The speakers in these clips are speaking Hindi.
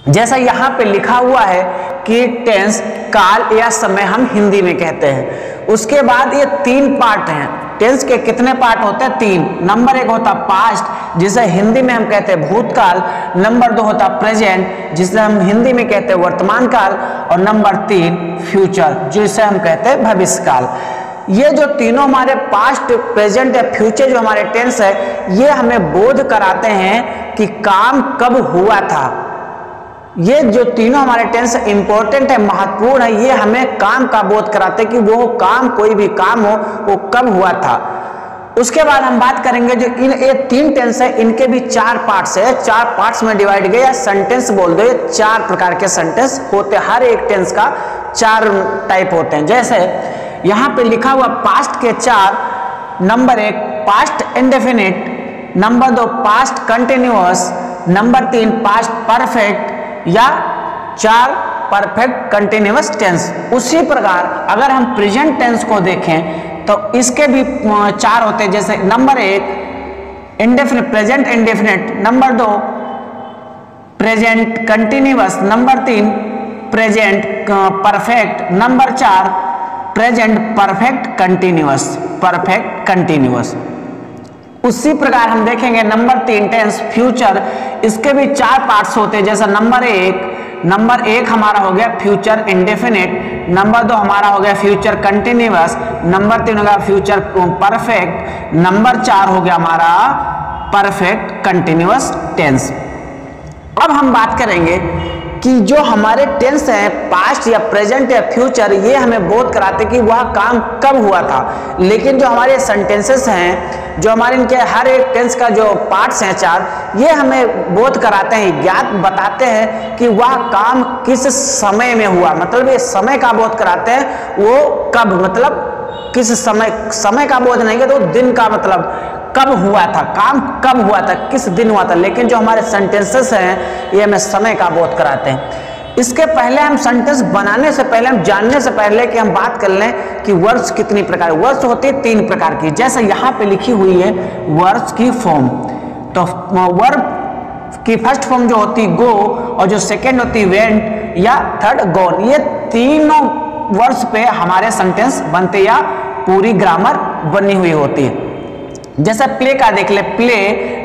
जैसा यहाँ पे लिखा हुआ है कि टेंस काल या समय हम हिंदी में कहते हैं। उसके बाद ये 3 पार्ट हैं। टेंस के कितने पार्ट होते हैं? 3। नंबर 1 होता पास्ट, जिसे हिंदी में हम कहते हैं भूतकाल। नंबर 2 होता प्रेजेंट, जिसे हम हिंदी में कहते हैं वर्तमान काल। और नंबर 3 फ्यूचर, जिसे हम कहते हैं भविष्य काल। ये जो तीनों हमारे पास्ट, प्रेजेंट या फ्यूचर जो हमारे टेंस है, ये हमें बोध कराते हैं कि काम कब हुआ था। ये जो तीनों हमारे टेंस इंपॉर्टेंट है, महत्वपूर्ण है, ये हमें काम का बोध कराते हैं कि वो काम, कोई भी काम हो, वो कब हुआ था। उसके बाद हम बात करेंगे जो ये 3 टेंस है, इनके भी 4 पार्ट्स है। 4 पार्ट्स में डिवाइड किया या सेंटेंस बोल दो। 4 प्रकार के सेंटेंस होते हैं, हर एक टेंस का 4 टाइप होते हैं। जैसे यहाँ पे लिखा हुआ पास्ट के 4, number 1 past indefinite, number 2 past continuous, number 3 past perfect या 4 परफेक्ट कंटिन्यूअस टेंस। उसी प्रकार अगर हम प्रेजेंट टेंस को देखें तो इसके भी 4 होते हैं। जैसे number 1 indefinite, present indefinite, number 2 present continuous, number 3 present perfect, number 4 present perfect continuous, perfect continuous. उसी प्रकार हम देखेंगे नंबर 3 टेंस फ्यूचर, इसके भी 4 पार्ट्स होते हैं। जैसा नंबर 1 हमारा हो गया फ्यूचर इंडेफिनिट, नंबर 2 हमारा हो गया फ्यूचर कंटिन्यूअस, नंबर 3 हो गया फ्यूचर परफेक्ट, नंबर 4 हो गया हमारा परफेक्ट कंटिन्यूअस टेंस। अब हम बात करेंगे कि जो हमारे टेंस हैं, पास्ट या प्रेजेंट या फ्यूचर, ये हमें बोध कराते कि वह काम कब हुआ था। लेकिन जो हमारे सेंटेंसेस हैं, जो हमारे इनके हर एक टेंस का जो पार्ट्स हैं 4, ये हमें बोध कराते हैं, ज्ञात बताते हैं कि वह काम किस समय में हुआ। मतलब ये समय का बोध कराते हैं, वो कब, मतलब किस समय का बोध नहीं है तो दिन का, मतलब कब हुआ था, काम कब हुआ था, किस दिन हुआ था। लेकिन जो हमारे सेंटेंसेस हैं, ये हमें समय का बोध कराते हैं। इसके पहले हम सेंटेंस बनाने से पहले, हम जानने से पहले कि हम बात कर लें कि वर्ड्स कितनी प्रकार, वर्ड्स होते हैं 3 प्रकार की। जैसे यहाँ पे लिखी हुई है वर्ड्स की फॉर्म, तो वर्ब की फर्स्ट फॉर्म जो होती गो, और जो सेकेंड होती वेंट, या थर्ड गॉन। ये तीनों वर्ड्स पे हमारे सेंटेंस बनते या पूरी ग्रामर बनी हुई होती है। जैसे प्ले का देख ले, प्ले,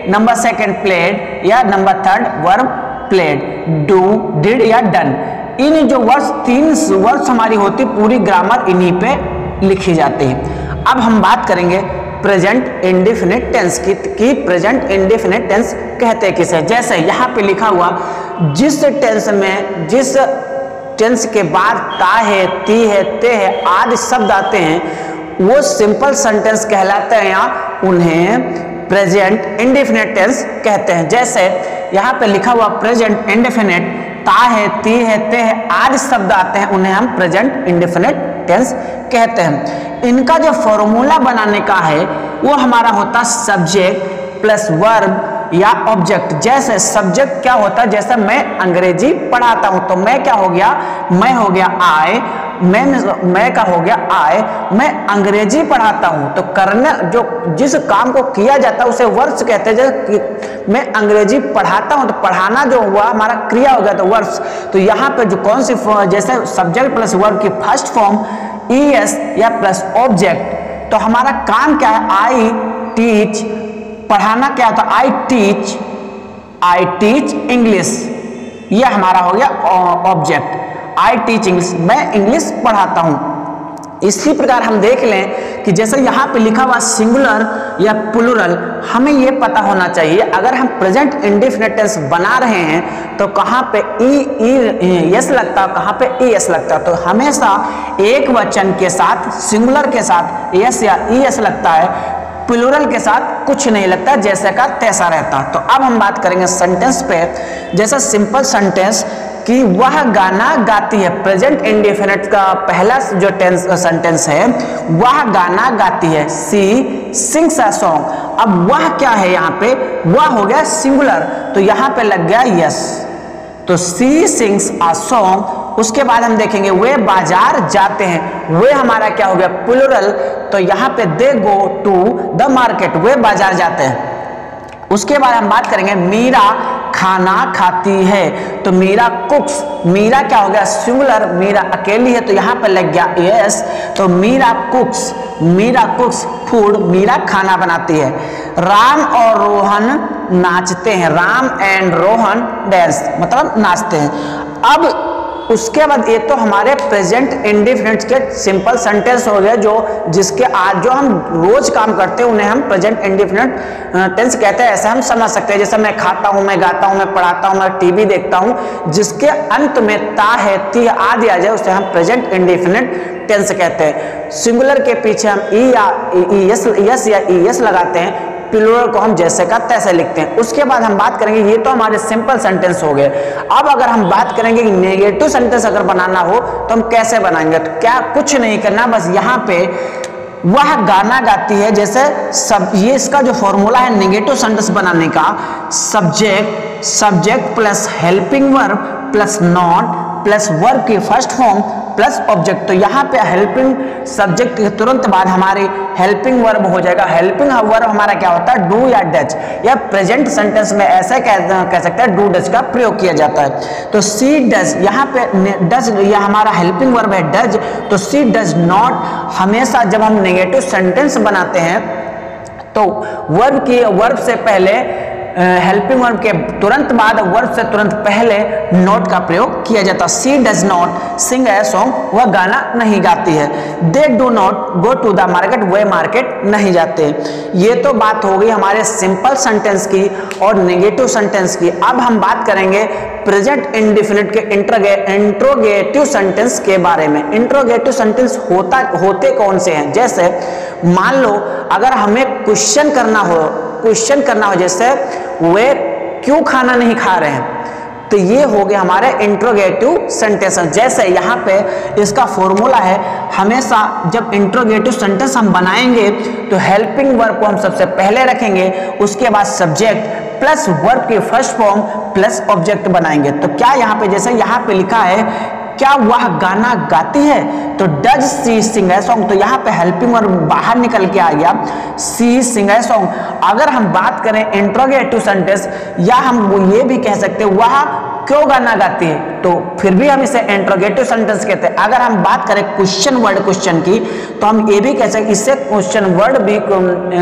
नंबर 2 प्लेड, या number 3 verb played, do, did या डन। इन जो वर्ड्स 3 वर्ड्स हमारी होती, पूरी ग्रामर इन्हीं पे लिखी जाती है। अब हम बात करेंगे प्रेजेंट इंडेफिनिट टेंस की प्रेजेंट इंडेफिनिट टेंस कहते हैं किसे। जैसे यहाँ पे लिखा हुआ, जिस टेंस में, जिस टेंस के बाद ता है, ती है, ते है आदि शब्द आते हैं, वो सिंपल सेंटेंस कहलाते हैं या उन्हें प्रेजेंट इंडेफिनिट टेंस कहते हैं। जैसे यहाँ पे लिखा हुआ प्रेजेंट इंडेफिनिट, ता है, ती है, ते है आदि शब्द आते हैं, उन्हें हम प्रेजेंट इंडेफिनिट टेंस कहते हैं। इनका जो फॉर्मूला बनाने का है वो हमारा होता सब्जेक्ट प्लस वर्ब या ऑब्जेक्ट। जैसे सब्जेक्ट क्या होता है, जैसे मैं अंग्रेजी पढ़ाता हूं, तो मैं क्या हो गया, मैं हो गया आई, मैं का हो गया आई, मैं अंग्रेजी पढ़ाता हूं। तो करने, जो जिस काम को किया जाता है उसे वर्ब्स कहते हैं। जैसे मैं अंग्रेजी पढ़ाता हूं, तो पढ़ाना जो हुआ हमारा क्रिया हो गया, तो वर्ब्स। तो यहाँ पे जो कौन सी, जैसे सब्जेक्ट प्लस वर्ब की फर्स्ट फॉर्म ईएस या प्लस ऑब्जेक्ट, तो हमारा काम क्या है, आई टीच, पढ़ाना क्या होता है, आई टीच इंग्लिश, ये हमारा हो गया ऑब्जेक्ट, आई टीच इंग्लिश, मैं इंग्लिश पढ़ाता हूं। इसी प्रकार हम देख लें कि जैसे यहाँ पे लिखा हुआ सिंगुलर या प्लूरल, हमें ये पता होना चाहिए अगर हम प्रेजेंट इंडेफिनिट टेंस बना रहे हैं तो कहाँ पे एस लगता है, कहाँ पे एस लगता है। तो हमेशा एक वचन के साथ, सिंगुलर के साथ एस या ईएस लगता है, प्लूरल के साथ कुछ नहीं लगता, जैसे का तैसा रहता। तो अब हम बात करेंगे सेंटेंस पे। जैसा सिंपल सेंटेंस कि वह गाना गाती है, प्रेजेंट इंडेफिनिट का पहला जो सेंटेंस है, वह गाना गाती है, सी सिंग्स अ सॉन्ग। अब वह क्या है, यहाँ पे वह हो गया सिंगुलर, तो यहाँ पे लग गया यस, तो सी सिंग्स अ सॉन्ग। उसके बाद हम देखेंगे वे बाजार जाते हैं, वे हमारा क्या हो गया प्लूरल, तो यहाँ पे दे गो टू द मार्केट, वे बाजार जाते हैं। उसके बाद हम बात करेंगे मीरा खाना खाती है। तो मीरा कुक्स, मीरा क्या हो गया सिंगुलर, मीरा अकेली है तो यहाँ पे लग गया यस। तो मीरा कुक्स फूड, मीरा खाना बनाती है। राम और रोहन नाचते हैं, राम एंड रोहन डांस मतलब नाचते हैं। अब उसके बाद ये तो हमारे प्रेजेंट इंडेफिनिट के सिंपल सेंटेंस हो गए, जिसके आज जो हम रोज काम करते हैं उन्हें हम प्रेजेंट इंडेफिनिट टेंस कहते हैं। ऐसे हम समझ सकते हैं, जैसे मैं खाता हूं, मैं गाता हूं, मैं पढ़ाता हूं, मैं टीवी देखता हूं, जिसके अंत में ता है, ती आदि आ जाए उसे हम प्रेजेंट इंडेफिनिट टेंस कहते हैं। सिंगुलर के पीछे हम ई या यस या ईएस लगाते हैं, प्लूरल को हम जैसे का तैसे लिखते हैं। उसके बाद हम बात करेंगे, ये तो हमारे सिंपल सेंटेंस हो गए। अब अगर हम बात करेंगे कि नेगेटिव सेंटेंस अगर बनाना हो तो हम कैसे बनाएंगे, तो क्या कुछ नहीं करना, बस यहाँ पे वह गाना गाती है, जैसे सब ये इसका जो फॉर्मूला है नेगेटिव सेंटेंस बनाने का, subject plus helping verb plus not plus verb की फर्स्ट फॉर्म प्लस ऑब्जेक्ट। तो यहाँ पे हेल्पिंग सब्जेक्ट के तुरंत बाद हमारी हेल्पिंग वर्ब हो जाएगा। हेल्पिंग वर्ब हमारा क्या होता है, डू या डज, या प्रेजेंट सेंटेंस में ऐसे कह सकते हैं डू डज का प्रयोग किया जाता है। तो सी डज, यहाँ पे डज या हमारा हेल्पिंग वर्ब है डज, तो सी डज नॉट। हमेशा जब हम नेगेटिव सेंटेंस बनाते हैं तो वर्ब से पहले हेल्पिंग वर्ब के तुरंत बाद वर्ब से तुरंत पहले नॉट का प्रयोग किया जाता है। She does not sing a song, वह गाना नहीं गाती है। They do not go to the market, वे मार्केट नहीं जाते। ये तो बात हो गई हमारे सिंपल सेंटेंस की और नेगेटिव सेंटेंस की। अब हम बात करेंगे प्रेजेंट इंडेफिनिट के इंट्रोगेटिव सेंटेंस के बारे में। इंट्रोगेटिव सेंटेंस होते कौन से हैं, जैसे मान लो अगर हमें क्वेश्चन करना हो जैसे वे क्यों खाना नहीं खा रहे हैं, तो ये हो गए हमारे इंट्रोगेटिव सेंटेंस। जैसे यहाँ पे इसका फॉर्मूला है, हमेशा जब इंट्रोगेटिव सेंटेंस हम बनाएंगे तो हेल्पिंग वर्ब को हम सबसे पहले रखेंगे, उसके बाद सब्जेक्ट प्लस वर्ब की फर्स्ट फॉर्म प्लस ऑब्जेक्ट बनाएंगे। तो क्या यहाँ पे जैसे यहाँ पे लिखा है क्या वह गाना गाती है, तो does she Singh a song, तो यहाँ पे हेल्पिंग वर्ब बाहर निकल के आ गया, सी सिंग ए सॉन्ग। अगर हम बात करें इंट्रोगेटिव सेंटेंस, या हम ये भी कह सकते हैं वह क्यों गाना गाती है, तो फिर भी हम इसे इंट्रोगेटिव सेंटेंस कहते हैं। अगर हम बात करें क्वेश्चन वर्ड क्वेश्चन की, तो हम ये भी कह सकते हैं इससे क्वेश्चन वर्ड भी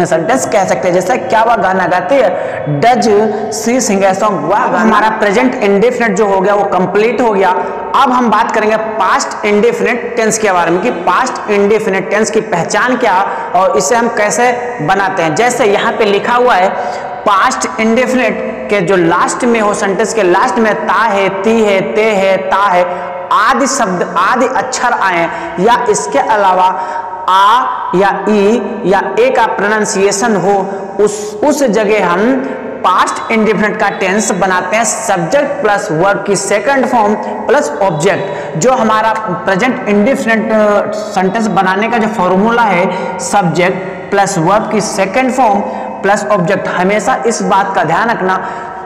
सेंटेंस कह सकते हैं, जैसे क्या वह गाना गाती है, does she Singh a song. वह हमारा प्रेजेंट इंडेफिनिट जो हो गया वो कंप्लीट हो गया। अब हम बात करेंगे पास्ट इंडेफिनिट टेंस के बारे में कि पास्ट इंडेफिनिट टेंस की पहचान क्या और इसे हम कैसे बनाते हैं। जैसे यहाँ पे लिखा हुआ है पास्ट इंडेफिनिट के जो लास्ट में हो, सेंटेंस के लास्ट में ता है, ती है, ते है, ता है आदि शब्द आदि अक्षर आए, या इसके अलावा आ या ई या ए का प्रोनाउंसिएशन हो, उस जगह हम पास्ट इंडेफिनिट का टेंस बनाते हैं। सब्जेक्ट प्लस वर्ब की सेकंड फॉर्म प्लस ऑब्जेक्ट। जो हमारा प्रेजेंट इंडेफिनिट सेंटेंस बनाने का जो फॉर्मूला है, सब्जेक्ट प्लस वर्ब की सेकंड फॉर्म प्लस ऑब्जेक्ट। हमेशा इस बात का ध्यान रखना,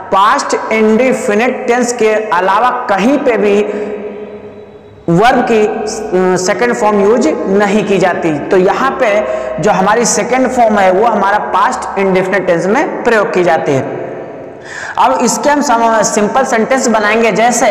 पास्ट इंडेफिनिट टेंस के अलावा कहीं पे भी वर्ब की सेकंड फॉर्म यूज नहीं की जाती। तो यहाँ पे जो हमारी सेकंड फॉर्म है वो हमारा पास्ट इंडेफिनिट टेंस में प्रयोग की जाती है। अब इसके हम सिंपल सेंटेंस बनाएंगे, जैसे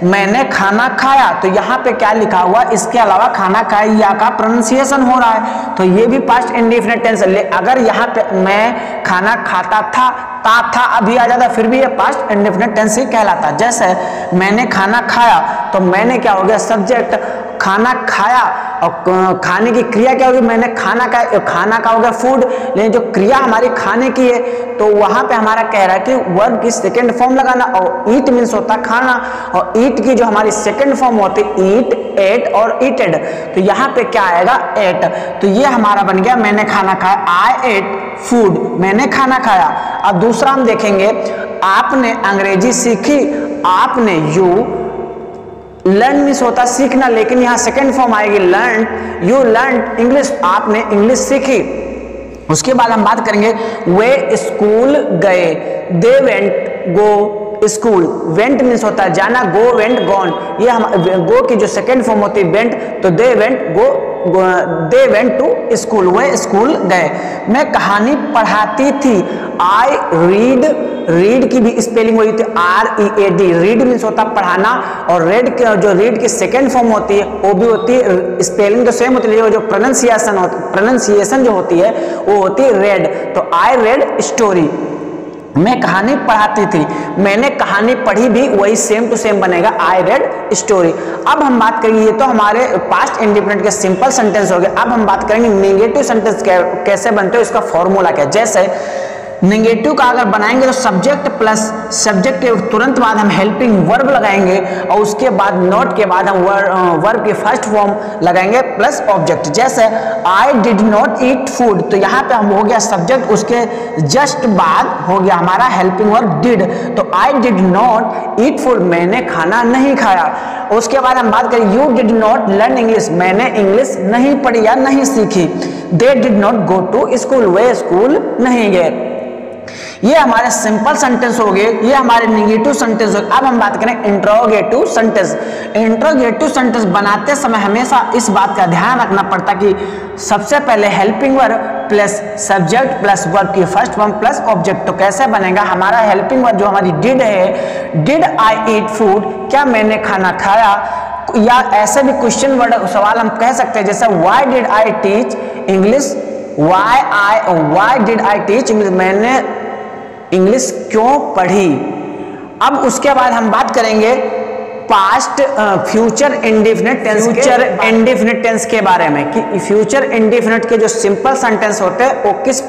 मैंने खाना खाया, तो यहाँ पे क्या लिखा हुआ, इसके अलावा खाना खाया या का प्रोनाउंसिएशन हो रहा है, तो ये भी पास्ट इंडेफिनिट टेंस है। अगर यहाँ पे मैं खाना खाता था, था अभी आ जाता, फिर भी ये पास्ट इंडेफिनिट टेंस ही कहलाता। जैसे मैंने खाना खाया, तो मैंने क्या हो गया सब्जेक्ट, खाना खाया और खाने की क्रिया क्या होगी, मैंने खाना खाया, खाना का हो गया फूड, लेकिन जो क्रिया हमारी खाने की है तो वहां पे हमारा कह रहा है कि वर्ब की सेकंड फॉर्म लगाना, और ईट मीन्स होता खाना, और ईट की जो हमारी सेकंड फॉर्म होती ईट, एट और ईटेड, तो यहाँ पे क्या आएगा एट। तो ये हमारा बन गया मैंने खाना खाया, आई एट फूड, मैंने खाना खाया। अब दूसरा हम देखेंगे, आपने अंग्रेजी सीखी, आपने यू लर्न मीन्स होता सीखना, लेकिन यहाँ सेकंड फॉर्म आएगी लर्न, यू लर्न इंग्लिश, आपने इंग्लिश सीखी। उसके बाद हम बात करेंगे वे स्कूल गए, दे वेंट गो स्कूल, वेंट मीन्स होता है जाना, गो वेंट गॉन, ये हम गो की जो सेकंड फॉर्म होती है वेंट, तो they went go they went to school, वह स्कूल गए। मैं कहानी पढ़ाती थी, आई रीड, रीड की भी स्पेलिंग वही होती है READ, रीड मीन्स होता है पढ़ाना, और रेड जो रीड की सेकेंड फॉर्म होती है वो भी होती है, स्पेलिंग तो सेम होती है, जो प्रोनाउंसिएशन जो होती है वो होती है रेड। तो आई रेड स्टोरी, मैं कहानी पढ़ाती थी, मैंने कहानी पढ़ी भी, वही सेम टू सेम बनेगा आई रेड स्टोरी। अब हम बात करेंगे, ये तो हमारे पास्ट इंडिपेंडेंट के सिंपल सेंटेंस हो गए। अब हम बात करेंगे नेगेटिव सेंटेंस कैसे बनते हो, इसका फॉर्मूला क्या। जैसे नेगेटिव का अगर बनाएंगे तो सब्जेक्ट प्लस सब्जेक्ट के तुरंत बाद हम हेल्पिंग वर्ब लगाएंगे, और उसके बाद नॉट के बाद हम वर्ब की फर्स्ट फॉर्म लगाएंगे प्लस ऑब्जेक्ट। जैसे आई डिड नॉट ईट फूड, तो यहाँ पे हम हो गया सब्जेक्ट, उसके जस्ट बाद हो गया हमारा हेल्पिंग वर्ब डिड। तो I did not eat food, मैंने खाना नहीं खाया। उसके बाद हम बात करें you did not learn English, मैंने इंग्लिश नहीं पढ़ी या नहीं सीखी। They did not go to school, वे स्कूल नहीं गए। ये हमारे सिंपल सेंटेंस हो गए, ये हमारे नेगेटिव सेंटेंस हो गए। अब हम बात करें इंट्रोगेटिव सेंटेंस। इंट्रोगेटिव सेंटेंस बनाते समय हमेशा इस बात का ध्यान रखना पड़ता कि सबसे पहले helping verb plus subject plus verb की फर्स्ट फॉर्म प्लस ऑब्जेक्ट। तो कैसे बनेगा, हमारा हेल्पिंग वर्ब जो हमारी डिड है, डिड आई ईट फूड, क्या मैंने खाना खाया, या ऐसे भी क्वेश्चन वर्ड सवाल हम कह सकते हैं, जैसे why did I teach English, why did I teach English, मैंने इंग्लिश क्यों पढ़ी। अब उसके बाद हम बात करेंगे पास्ट फ्यूचर इंडेफिनिट टेंस के बारे में, कि फ्यूचर इंडेफिनिट के जो सिंपल सेंटेंस होते हैं वो किस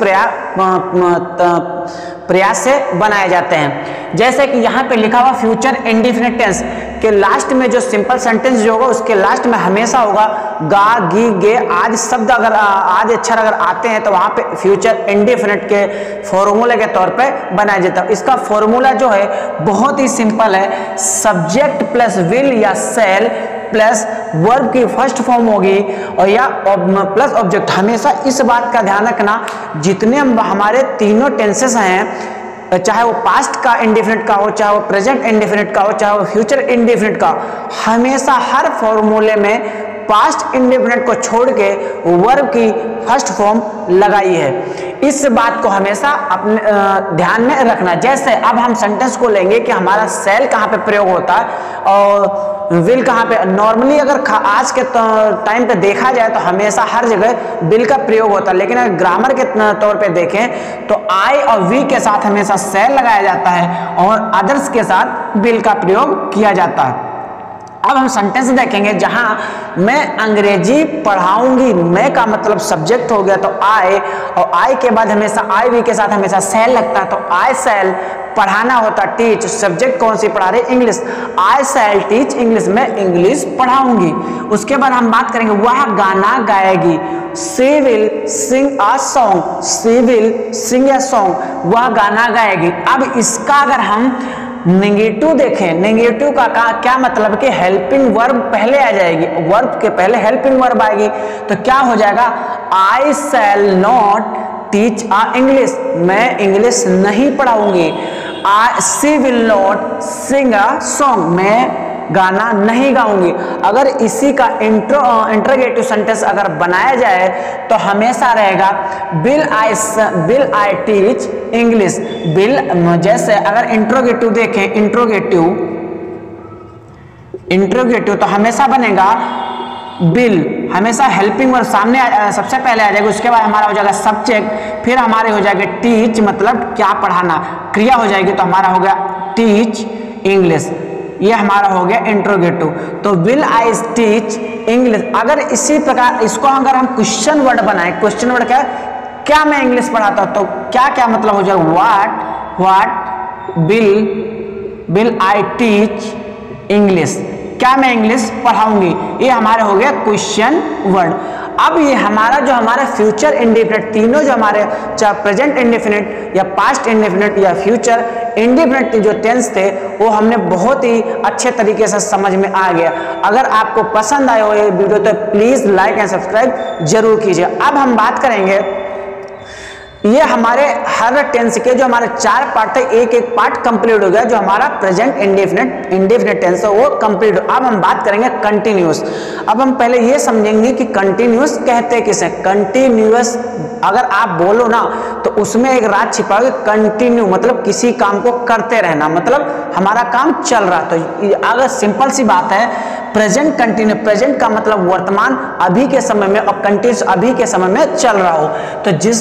प्रयास से बनाए जाते हैं। जैसे कि यहाँ पे लिखा हुआ फ्यूचर इंडेफिनिट टेंस के लास्ट में जो सिंपल सेंटेंस जो होगा उसके लास्ट में हमेशा होगा गा, गी, गे आदि शब्द, अगर आदि अक्षर अगर आते हैं तो वहाँ पे फ्यूचर इंडेफिनिट के फॉर्मूले के तौर पे बनाया जाता है। इसका फॉर्मूला जो है बहुत ही सिंपल है, सब्जेक्ट प्लस विल या सेल प्लस वर्ब की फर्स्ट फॉर्म होगी और या प्लस ऑब्जेक्ट। हमेशा इस बात का ध्यान रखना, जितने हमारे तीनों टेंसेस हैं, चाहे वो पास्ट का इंडेफिनिट का हो, चाहे वो प्रेजेंट इंडेफिनिट का हो, चाहे वो फ्यूचर इंडेफिनिट का, हमेशा हर फॉर्मूले में पास्ट इंडेफिनिट को छोड़ के वर्ब की फर्स्ट फॉर्म लगाई है। इस बात को हमेशा अपने ध्यान में रखना। जैसे अब हम सेंटेंस को लेंगे कि हमारा सेल कहाँ पे प्रयोग होता है और विल कहाँ पे। नॉर्मली अगर आज के टाइम पे देखा जाए तो हमेशा हर जगह विल का प्रयोग होता है, लेकिन अगर ग्रामर के तौर पे देखें तो आई और वी के साथ हमेशा सेल लगाया जाता है और अदर्स के साथ विल का प्रयोग किया जाता है। अब हम सेंटेंस देखेंगे जहां मैं अंग्रेजी पढ़ाऊंगी, मैं का मतलब सब्जेक्ट हो गया तो आई, और आई के बाद हमेशा आई वी के साथ हमेशा सेल लगता है, तो आई सेल पढ़ाना होता, टीच सब्जेक्ट कौन सी पढ़ा रहे, English, I shall teach English, मैं इंग्लिश पढ़ाऊंगी। उसके बाद हम बात करेंगे वह गाना गाएगी, she will sing a song, she will sing a song, वह गाना गाएगी। अब इसका अगर हम नेगेटिव देखें, नेगेटिव का क्या मतलब कि हेल्पिंग वर्ब पहले आ जाएगी, वर्ब के पहले हेल्पिंग वर्ब आएगी, तो क्या हो जाएगा, I shall not teach a English, मैं इंग्लिश नहीं पढ़ाऊंगी। She will not sing a song, मैं गाना नहीं गाऊंगी। अगर इसी का इंट्रोगेटिव सेंटेंस अगर बनाया जाए तो हमेशा रहेगा will I teach English, will. जैसे अगर इंट्रोगेटिव देखें, इंट्रोगेटिव तो हमेशा बनेगा विल, हमेशा हेल्पिंग वर्ब सामने सबसे पहले आ जाएगा, उसके बाद हमारा हो जाएगा सब्जेक्ट, फिर हमारे हो जाएगा टीच मतलब क्या पढ़ाना, क्रिया हो जाएगी तो हमारा हो गया टीच इंग्लिश, ये हमारा हो गया इंट्रोगेटिव। तो विल आई टीच इंग्लिश। अगर इसी प्रकार इसको अगर हम क्वेश्चन वर्ड बनाए, क्वेश्चन वर्ड क्या मैं इंग्लिश पढ़ाता हूं, तो क्या क्या मतलब हो जाएगा, what will I teach English, क्या मैं इंग्लिश पढ़ाऊंगी, ये हमारे हो गया क्वेश्चन वर्ड। अब ये हमारा जो हमारा फ्यूचर इंडेफिनिट, तीनों जो हमारे चाहे प्रेजेंट इंडेफिनिट या पास्ट इंडेफिनिट या फ्यूचर इंडेफिनिट जो टेंस थे वो हमने बहुत ही अच्छे तरीके से समझ में आ गया। अगर आपको पसंद आए हो ये वीडियो तो प्लीज लाइक एंड सब्सक्राइब जरूर कीजिए। अब हम बात करेंगे ये हमारे हर टेंस के जो हमारे 4 पार्ट है, एक एक पार्ट कंप्लीट हो गया। जो हमारा प्रेजेंट इंडेफिनिट टेंस है वो कंप्लीट। अब हम बात करेंगे कंटिन्यूअस। अब हम पहले ये समझेंगे कि कंटिन्यूअस कहते किसे। कंटिन्यूअस अगर आप बोलो ना तो उसमें एक राज छिपा है। कंटिन्यू मतलब किसी काम को करते रहना, मतलब हमारा काम चल रहा। तो अगर सिंपल सी बात है, प्रेजेंट कंटिन्यू, प्रेजेंट का मतलब वर्तमान अभी के समय में, और कंटिन्यूअस अभी के समय में चल रहा हो। तो जिस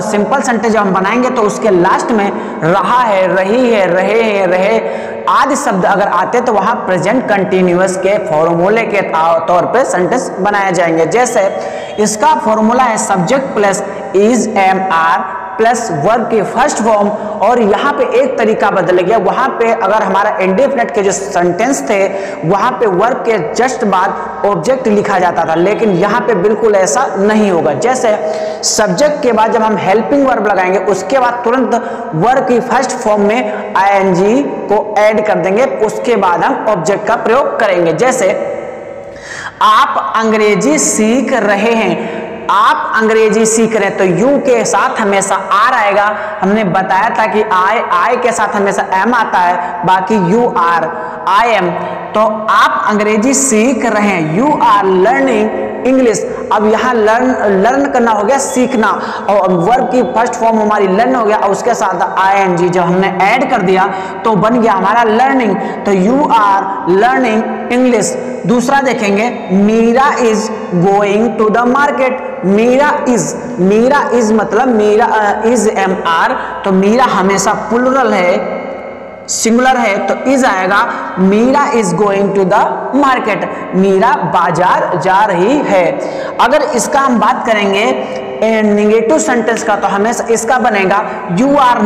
सिंपल सेंटेंस हम बनाएंगे तो उसके लास्ट में रहा है, रही है, रहे हैं, रहे आदि शब्द अगर आते तो वहां प्रेजेंट कंटिन्यूअस के फॉर्मूले के तौर पे सेंटेंस बनाए जाएंगे। जैसे इसका फॉर्मूला है subject plus is am are plus verb की फर्स्ट फॉर्म, और यहाँ पे एक तरीका बदल गया। वहां पे अगर हमारा इंडेफिनिट के जो सेंटेंस थे वहां पे वर्ब के जस्ट बाद ऑब्जेक्ट लिखा जाता था, लेकिन यहाँ पे बिल्कुल ऐसा नहीं होगा। जैसे सब्जेक्ट के बाद जब हम हेल्पिंग वर्ब लगाएंगे उसके बाद तुरंत वर्ब की फर्स्ट फॉर्म में आईएनजी को ऐड कर देंगे, उसके बाद हम ऑब्जेक्ट का प्रयोग करेंगे। जैसे आप अंग्रेजी सीख रहे हैं, आप अंग्रेजी सीख रहे हैं तो यू के साथ हमेशा आर आएगा। हमने बताया था कि आई के साथ हमेशा एम आता है, बाकी यू आर, आई एम। तो आप अंग्रेजी सीख रहे हैं, यू आर लर्निंग इंग्लिश। अब यहाँ लर्न करना हो गया सीखना, और वर्ब की फर्स्ट फॉर्म हमारी लर्न हो गया, और उसके साथ आईएनजी जब हमने ऐड कर दिया तो बन गया हमारा लर्निंग। तो यू आर लर्निंग इंग्लिश। दूसरा देखेंगे, Meera is going to the market. Meera is मतलब मीरा इज एम आर, तो मीरा हमेशा प्लुरल है, सिंगुलर है तो इज आएगा। Meera is going to the market, Meera बाजार जा रही है। अगर इसका हम बात करेंगे नेगेटिव सेंटेंस का तो हमेशा इसका बनेगा you are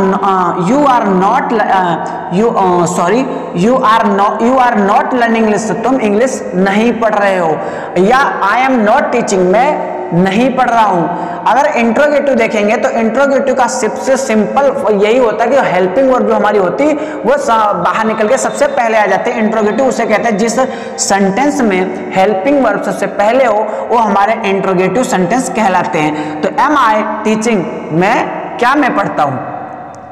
not learning English, तुम इंग्लिश नहीं पढ़ रहे हो, या आई एम नॉट टीचिंग, मैं नहीं पढ़ रहा हूं। अगर इंट्रोगेटिव देखेंगे तो इंट्रोगेटिव का सबसे सिंपल यही होता है कि हेल्पिंग वर्ब जो हमारी होती वो बाहर निकल के सबसे पहले आ जाते हैं। इंट्रोगेटिव उसे कहते हैं जिस सेंटेंस में हेल्पिंग वर्ब सबसे पहले हो वो हमारे इंट्रोगेटिव सेंटेंस कहलाते हैं। तो एम आई टीचिंग, मैं पढ़ता हूं,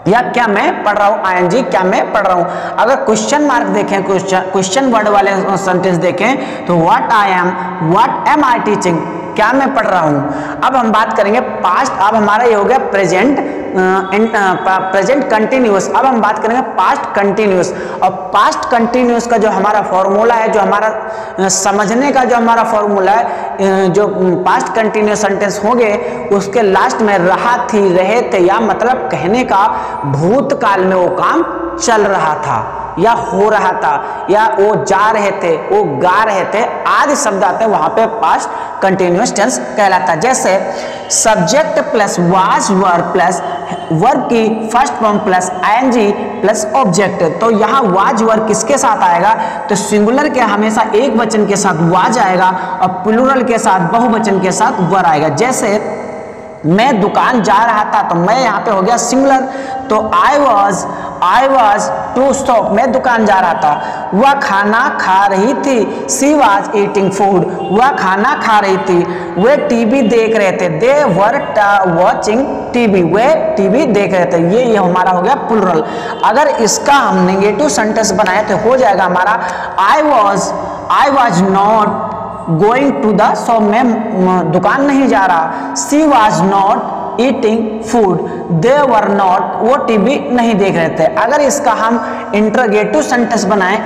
या क्या मैं पढ़ रहा हूं, आईएनजी क्या मैं पढ़ रहा हूं। अगर क्वेश्चन मार्क देखें, क्वेश्चन वर्ड वाले सेंटेंस देखें तो व्हाट एम आई टीचिंग, क्या मैं पढ़ रहा हूं। अब हम बात करेंगे पास्ट। अब हमारा ये हो गया प्रेजेंट कंटिन्यूअस। अब हम बात करेंगे पास्ट कंटिन्यूअस। और पास्ट कंटिन्यूअस का जो हमारा फॉर्मूला है, जो हमारा समझने का जो हमारा फॉर्मूला है, जो पास्ट कंटिन्यूअस सेंटेंस होंगे उसके लास्ट में रहा, थी, रहे थे, या मतलब कहने का भूतकाल में वो काम चल रहा था या हो रहा था, या वो जा रहे थे, वो गा रहे थे आदि शब्द आते हैं, वहां पे पास्ट कंटिन्यूअस टेंस कहलाता है। जैसे subject plus was verb plus verb की first form plus ING plus object. तो यहाँ वाज वर्ब किसके साथ आएगा, तो सिंगुलर के हमेशा एक वचन के साथ वाज आएगा, और प्लूरल के साथ बहुवचन के साथ वर आएगा। जैसे मैं दुकान जा रहा था, तो मैं यहाँ पे हो गया सिंगुलर, तो आई वॉज टू स्टॉप, मैं दुकान जा रहा था। वह खाना खा रही थी, सी वॉज ईटिंग फूड, वह खाना खा रही थी। वे टीवी देख रहे थे, दे वर वॉचिंग टीवी, वे टीवी देख रहे थे। ये हमारा हो गया प्लूरल। अगर इसका हम नेगेटिव सेंटेंस बनाए तो हो जाएगा हमारा I was not going to the shop, मैं दुकान नहीं जा रहा। She was not eating food, they were not, वो टीवी नहीं देख रहे थे। अगर इसका हम इंट्रोगेटिव सेंटेंस बनाएं,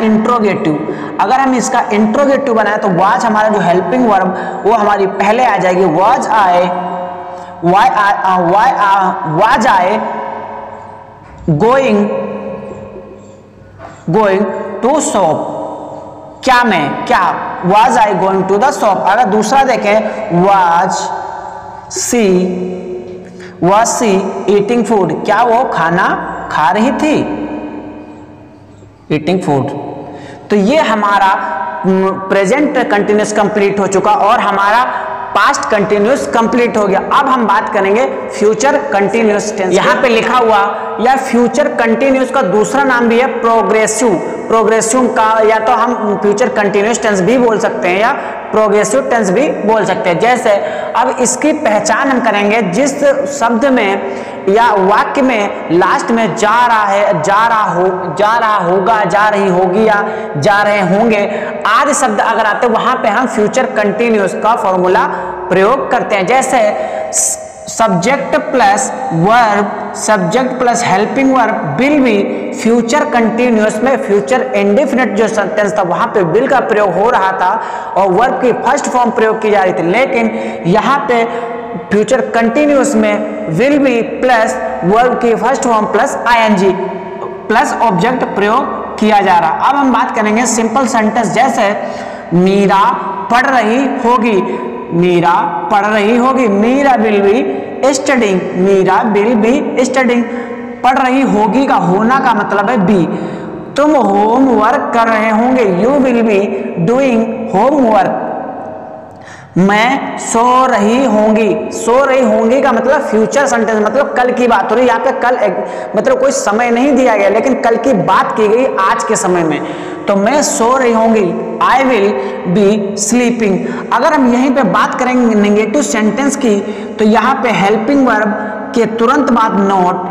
अगर हम इसका इंट्रोगेटिव बनाएं तो वाज हमारा जो हेल्पिंग वर्ब वो हमारी पहले आ जाएगी। Was I going to shop, क्या was I going to the shop. अगर दूसरा देखें वाज सी ईटिंग फूड, क्या वो खाना खा रही थी, ईटिंग फूड। तो ये हमारा प्रेजेंट कंटिन्यूअस कंप्लीट हो चुका और हमारा पास्ट कंटिन्यूअस कंप्लीट हो गया। अब हम बात करेंगे फ्यूचर कंटिन्यूअस टेंस। यहाँ पे लिखा हुआ या फ्यूचर कंटिन्यूअस का दूसरा नाम भी है प्रोग्रेसिव का, या तो हम फ्यूचर कंटिन्यूअस टेंस भी बोल सकते हैं या प्रोग्रेसिव टेंस भी बोल सकते हैं। जैसे अब इसकी पहचान हम करेंगे जिस शब्द में या वाक्य में लास्ट में जा रहा है, जा रहा होगा, जा रही होगी या जा रहे होंगे आदि शब्द अगर आते हैं वहां पे हम फ्यूचर कंटिन्यूअस का फॉर्मूला प्रयोग करते हैं। जैसे subject plus verb, subject plus helping verb will be, future continuous में फ्यूचर इंडेफिनिट जो सेंटेंस था वहां पे विल का प्रयोग हो रहा था और वर्ब की फर्स्ट फॉर्म प्रयोग की जा रही थी, लेकिन यहाँ पे फ्यूचर कंटिन्यूअस में विल बी प्लस वर्ब की first form plus ING plus object प्रयोग किया जा रहा। अब हम बात करेंगे सिंपल सेंटेंस, जैसे मीरा पढ़ रही होगी, मीरा पढ़ रही होगी, Meera will be studying, Meera will be studying. पढ़ रही होगी का होना का मतलब है बी। तुम होमवर्क कर रहे होंगे, you will be doing homework. मैं सो रही होंगी, सो रही होंगी का मतलब फ्यूचर सेंटेंस, मतलब कल की बात हो रही है। यहाँ पे कल मतलब कोई समय नहीं दिया गया, लेकिन कल की बात की गई आज के समय में। तो मैं सो रही होंगी, आई विल बी स्लीपिंग। अगर हम यहीं पे बात करेंगे नेगेटिव सेंटेंस की, तो यहाँ पे हेल्पिंग वर्ब के तुरंत बाद नॉट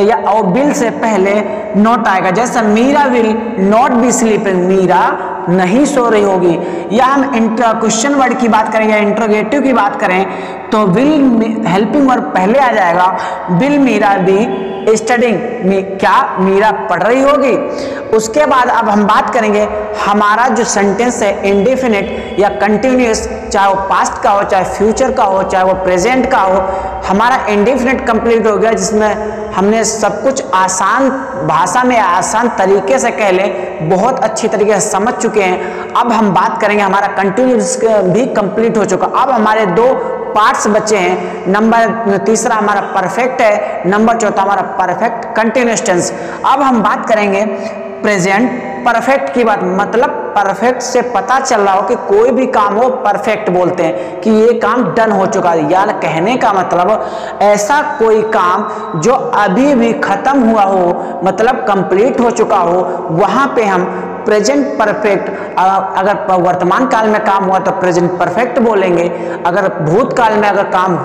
या और विल से पहले नॉट आएगा। जैसे Meera will not be sleeping, Meera नहीं सो रही होगी। या हम क्वेश्चन वर्ड की बात करें या इंट्रोगेटिव की बात करें तो विल हेल्पिंग वर्ब पहले आ जाएगा, विल मीरा बी स्टडिंग, क्या मीरा पढ़ रही होगी। उसके बाद अब हम बात करेंगे हमारा जो सेंटेंस है इंडेफिनिट या कंटिन्यूअस, चाहे वो पास्ट का हो, चाहे फ्यूचर का हो, चाहे वो प्रेजेंट का हो, हमारा इंडेफिनिट कंप्लीट हो गया, जिसमें हमने सब कुछ आसान भाषा में आसान तरीके से कह ले बहुत अच्छी तरीके से समझ चुके हैं। अब हम बात करेंगे हमारा कंटिन्यूअस भी कंप्लीट हो चुका। अब हमारे दो पार्ट्स बचे हैं, नंबर तीसरा हमारा परफेक्ट है, नंबर चौथा हमारा परफेक्ट कंटिन्यूअस टेंस। अब हम बात करेंगे प्रेजेंट परफेक्ट की बात, मतलब परफेक्ट से पता चल रहा हो कि कोई भी काम हो परफेक्ट बोलते हैं कि ये काम डन हो चुका है। यार कहने का मतलब ऐसा कोई काम जो अभी भी खत्म हुआ हो, मतलब कंप्लीट हो चुका हो, वहां पे हम प्रेजेंट परफेक्ट, अगर वर्तमान काल में काम हुआ तो प्रेजेंट परफेक्ट बोलेंगे, अगर भूतकाल में अगर काम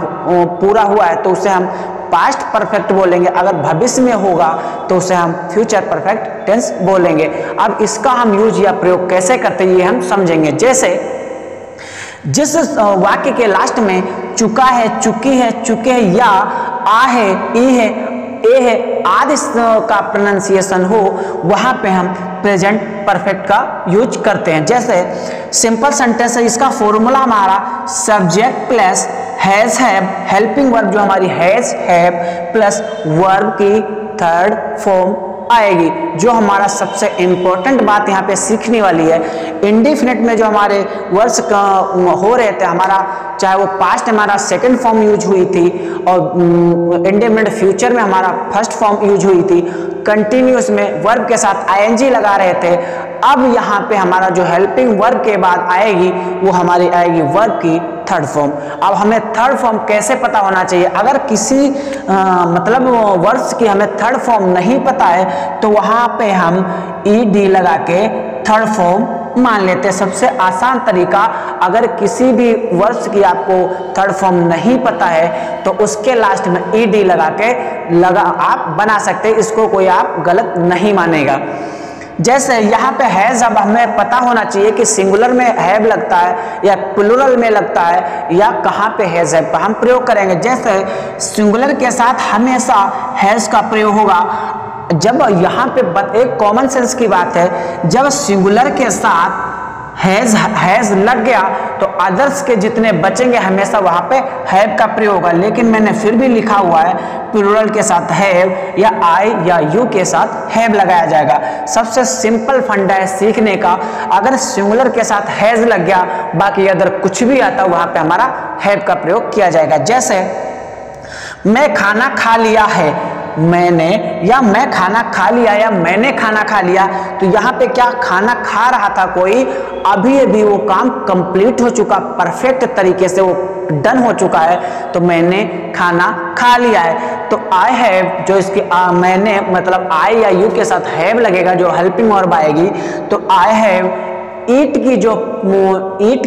पूरा हुआ है तो उसे हम पास्ट परफेक्ट बोलेंगे, अगर भविष्य में होगा तो उसे हम फ्यूचर परफेक्ट टेंस बोलेंगे। अब इसका हम यूज या प्रयोग कैसे करते हैं ये हम समझेंगे। जैसे जिस वाक्य के लास्ट में चुका है, चुकी है, चुके है या आ है, ई है, ए है आदि का प्रोनाउंसिएशन हो, वहां पे हम प्रेजेंट परफेक्ट का यूज करते हैं। जैसे सिंपल सेंटेंस है, इसका फॉर्मूला हमारा subject plus has have, helping verb जो हमारी हैज हैव प्लस वर्ब की थर्ड फॉर्म आएगी। जो हमारा सबसे इंपॉर्टेंट बात यहाँ पे सीखने वाली है, इंडेफिनिट में जो हमारे वर्ड्स हो रहे थे, हमारा चाहे वो पास्ट हमारा सेकंड फॉर्म यूज हुई थी और इंडेफिनिट फ्यूचर में हमारा फर्स्ट फॉर्म यूज हुई थी, कंटिन्यूअस में वर्ब के साथ आईएनजी लगा रहे थे। अब यहाँ पे हमारा जो हेल्पिंग वर्ब के बाद आएगी वो हमारी आएगी वर्ब की थर्ड फॉर्म। अब हमें थर्ड फॉर्म कैसे पता होना चाहिए, अगर किसी मतलब वर्ड्स की हमें थर्ड फॉर्म नहीं पता है तो वहाँ पे हम ईडी लगा के थर्ड फॉर्म मान लेते हैं। सबसे आसान तरीका, अगर किसी भी वर्ड्स की आपको थर्ड फॉर्म नहीं पता है तो उसके लास्ट में ईडी लगा के आप बना सकते हैं, इसको कोई आप गलत नहीं मानेगा। जैसे यहाँ पे हैज, अब हमें पता होना चाहिए कि सिंगुलर में हैव लगता है या प्लूरल में लगता है या कहाँ पे हैज है हम प्रयोग करेंगे। जैसे सिंगुलर के साथ हमेशा हैज का प्रयोग होगा। जब यहाँ पे एक कॉमन सेंस की बात है, जब सिंगुलर के साथ हैज लग गया तो अदर्स के जितने बचेंगे हमेशा वहां पे हैव का प्रयोग होगा। लेकिन मैंने फिर भी लिखा हुआ है प्लूरल के साथ हैव या आई या यू के साथ हैव लगाया जाएगा। सबसे सिंपल फंडा है सीखने का, अगर सिंगुलर के साथ हैज लग गया बाकी अदर कुछ भी आता वहां पे हमारा हैव का प्रयोग किया जाएगा। जैसे मैं खाना खा लिया है, मैंने या मैं खाना खा लिया या मैंने खाना खा लिया, तो यहाँ पे क्या खाना खा रहा था कोई, अभी अभी वो काम कंप्लीट हो चुका, परफेक्ट तरीके से वो डन हो चुका है, तो मैंने खाना खा लिया है। तो आई हैव जो इसकी मैंने मतलब आई या यू के साथ हैव लगेगा जो हेल्पिंग वर्ब आएगी, तो आई हैव ईट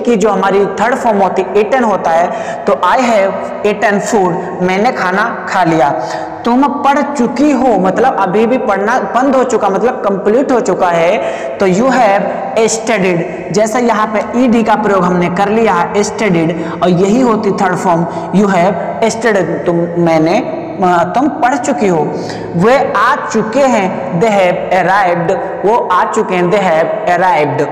की जो हमारी थर्ड फॉर्म होती है ईटन होता है, तो आई हैव ईटन फूड, मैंने खाना खा लिया। तुम पढ़ चुकी हो मतलब अभी भी पढ़ना बंद हो चुका, मतलब कंप्लीट हो चुका है, तो यू हैव स्टडीड, जैसे यहाँ पे ईडी का प्रयोग हमने कर लिया है स्टडीड, और यही होती third form you have studied, तुम पढ़ चुकी हो। वे आ चुके हैं, दे हैव अराइव्ड, वो आ चुके हैं, दे हैव अराइव्ड।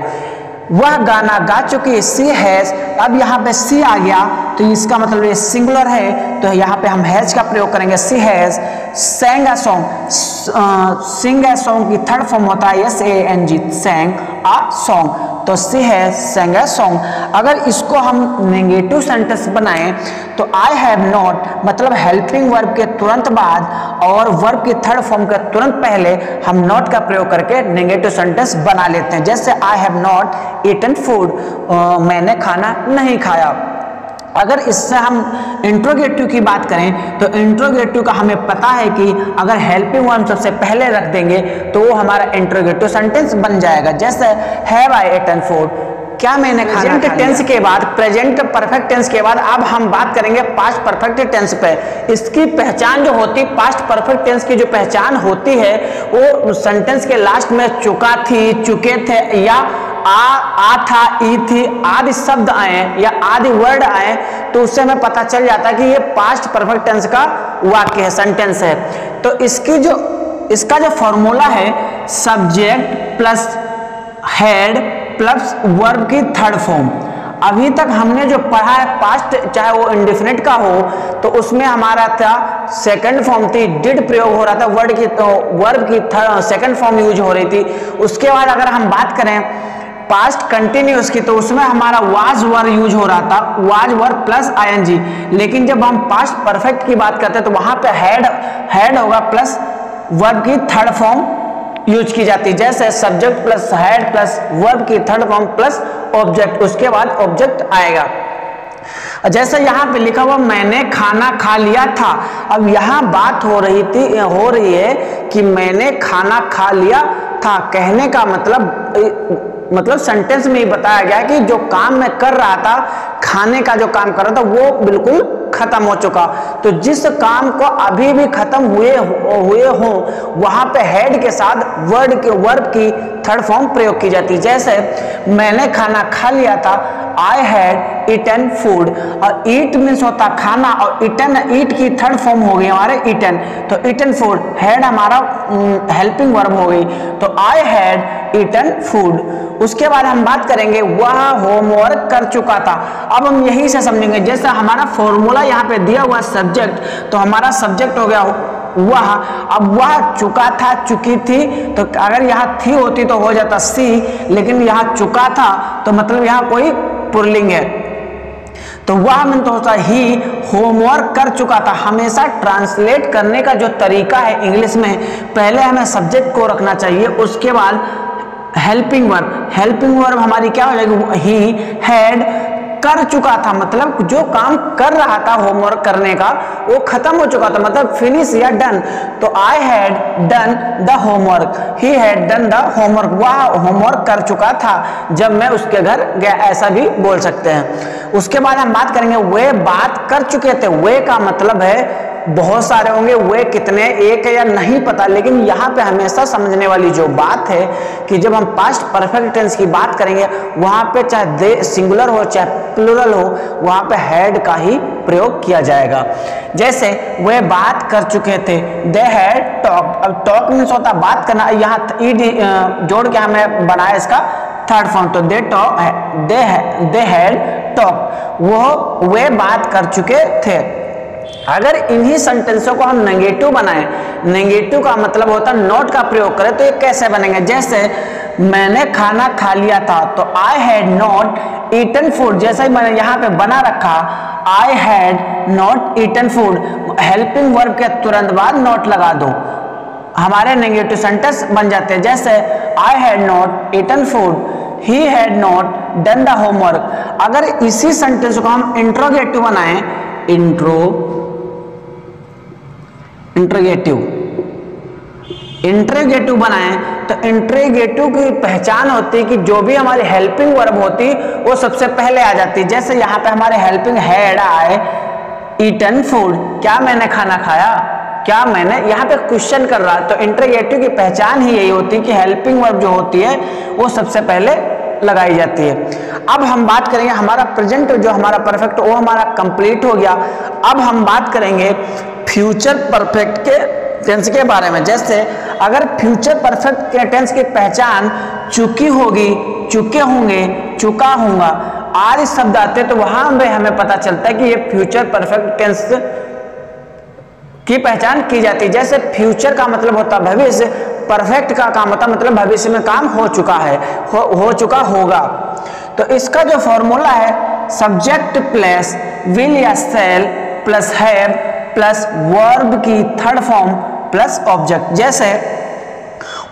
वह गाना गा चुकी है, सी हैज, अब यहाँ पे सी आ गया तो इसका मतलब ये सिंगुलर है, तो यहाँ पे हम हैज का प्रयोग करेंगे। She has sang a song, sing a song की थर्ड फॉर्म होता है SANG, sang a song, तो she has sang a song। अगर इसको हम नेगेटिव सेंटेंस बनाएं तो आई हैव नॉट मतलब हेल्पिंग वर्ब के तुरंत बाद और वर्ब की थर्ड फॉर्म के तुरंत पहले हम नॉट का प्रयोग करके नेगेटिव सेंटेंस बना लेते हैं। जैसे I have not eaten food, मैंने खाना नहीं खाया। अगर इससे हम इंट्रोगेटिव की बात करें तो इंट्रोगेटिव का हमें पता है कि अगर हेल्पिंग वर्ब सबसे पहले रख देंगे तो वो हमारा इंट्रोगेटिव सेंटेंस बन जाएगा। जैसे हैव आई ईटन फूड, क्या मैंने खाना खा लिया। प्रेजेंट टेंस के बाद, प्रेजेंट परफेक्ट टेंस के बाद अब हम बात करेंगे पास्ट परफेक्ट टेंस पे। इसकी पहचान जो होती, पास्ट परफेक्ट टेंस की जो पहचान होती है वो सेंटेंस के लास्ट में चुका थी, चुके थे या आ था, ई थी आदि शब्द आए या आदि वर्ड आए तो उससे हमें पता चल जाता है कि ये पास्ट परफेक्ट टेंस का वाक्य है, सेंटेंस है। तो इसका जो फॉर्मूला है subject plus head plus verb की थर्ड फॉर्म। अभी तक हमने जो पढ़ा है पास्ट, चाहे वो इंडेफिनिट का हो तो उसमें हमारा था सेकंड फॉर्म थी, डिड प्रयोग हो रहा था, वर्ड की तो वर्ब की सेकंड फॉर्म यूज हो रही थी। उसके बाद अगर हम बात करें पास्ट कंटिन्यूअस की तो उसमें हमारा वाज वर्ब यूज हो रहा था, वाज वर्ब प्लस आईएनजी। लेकिन जब हम पास्ट परफेक्ट की बात करते हैं तो वहां पे हेड होगा प्लस वर्ब की थर्ड फॉर्म यूज की जाती है। जैसे subject plus head plus verb की थर्ड फॉर्म प्लस ऑब्जेक्ट, उसके बाद ऑब्जेक्ट आएगा। जैसे यहाँ पे लिखा हुआ मैंने खाना खा लिया था, अब यहाँ बात हो रही है कि मैंने खाना खा लिया था। कहने का मतलब सेंटेंस में ही बताया गया कि जो काम मैं कर रहा था, खाने का जो काम कर रहा था वो बिल्कुल खत्म हो चुका। तो जिस काम को अभी भी खत्म हुए हो वहां पे हेड के साथ वर्ब की थर्ड फॉर्म प्रयोग की जाती है। जैसे मैंने खाना खा लिया था, आई हैड ईटन फूड, और ईट मीन्स होता खाना और ईट की थर्ड फॉर्म हो गई हमारे ईटन, तो ईटन फूड, हेड हमारा हेल्पिंग वर्ब हो गई, तो आई हैड ईटन फूड। उसके बाद हम बात करेंगे वह होमवर्क कर चुका था। अब हम यही से समझेंगे, जैसे हमारा फॉर्मूला यहाँ पे दिया हुआ सब्जेक्ट, तो हमारा सब्जेक्ट हो गया वह, अब वह चुका था, चुकी थी, तो अगर यहाँ थी होती तो हो जाता सी, लेकिन यहाँ चुका था तो मतलब यहाँ कोई पुल्लिंग है, तो वह मन तो होता ही होमवर्क कर चुका था। हमेशा ट्रांसलेट करने का जो तरीका है इंग्लिश में, पहले हमें सब्जेक्ट को रखना चाहिए, उसके बाद हेल्पिंग वर्ब हमारी क्या हो जाएगी, ही हैड कर चुका था, मतलब जो काम कर रहा था होमवर्क करने का वो खत्म हो चुका था, मतलब फिनिश या डन। तो I had done the homework, he had done the homework, वह होमवर्क कर चुका था जब मैं उसके घर गया, ऐसा भी बोल सकते हैं। उसके बाद हम बात करेंगे वे बात कर चुके थे। वे का मतलब है बहुत सारे होंगे, वे कितने, एक या नहीं पता, लेकिन यहाँ पे हमेशा समझने वाली जो बात है कि जब हम पास्ट परफेक्ट टेंस की बात करेंगे वहां पे चाहे दे सिंगुलर हो चाहे प्लूरल हो, वहां पे हैड का ही प्रयोग किया जाएगा। जैसे वे बात कर चुके थे, दे हैड टॉक्ड, अब टॉक मीन्स होता बात करना, यहाँ ईडी जोड़ के हमें बनाया इसका थर्ड फॉर्म, तो दे हैड टॉक, वे बात कर चुके थे। अगर इन्हीं सेंटेंसों को हम नेगेटिव बनाएं, नेगेटिव का मतलब होता है नॉट का प्रयोग करें, तो ये कैसे बनेंगे, जैसे मैंने खाना खा लिया था, तो I had not eaten food, जैसे ही मैंने यहाँ पे बना रखा I had not eaten food, helping verb के तुरंत बाद नॉट लगा दो, हमारे नेगेटिव सेंटेंस बन जाते हैं। जैसे I had not eaten food, he had not done the homework. अगर इसी सेंटेंस को हम इंट्रोगेटिव बनाएं, इंट्रोगेटिव बनाएं तो इंट्रोगेटिव की पहचान होती है कि जो भी हमारी हेल्पिंग वर्ब होती वो सबसे पहले आ जाती है। जैसे यहाँ पे हमारे हेल्पिंग हैड आए ईटन फूड, क्या मैंने खाना खाया, क्या मैंने, यहाँ पे क्वेश्चन कर रहा है। तो इंट्रोगेटिव की पहचान ही यही होती है कि हेल्पिंग वर्ब जो होती है वो सबसे पहले लगाई जाती है। अब हम बात करेंगे हमारा प्रेजेंट जो हमारा परफेक्ट वो हमारा कंप्लीट हो गया। अब हम बात करेंगे फ्यूचर परफेक्ट के टेंस के बारे में। जैसे अगर फ्यूचर परफेक्ट के टेंस की पहचान चुकी होगी, चुके होंगे, चुका होगा आदि शब्द आते तो वहां पे हमें पता चलता है कि ये फ्यूचर परफेक्ट टेंस की पहचान की जाती है। जैसे फ्यूचर का मतलब होता है भविष्य, परफेक्ट का काम होता मतलब भविष्य में काम हो चुका है, हो चुका होगा। तो इसका जो फॉर्मूला है सब्जेक्ट प्लस विल या शैल प्लस हैव प्लस वर्ब की थर्ड फॉर्म प्लस ऑब्जेक्ट। जैसे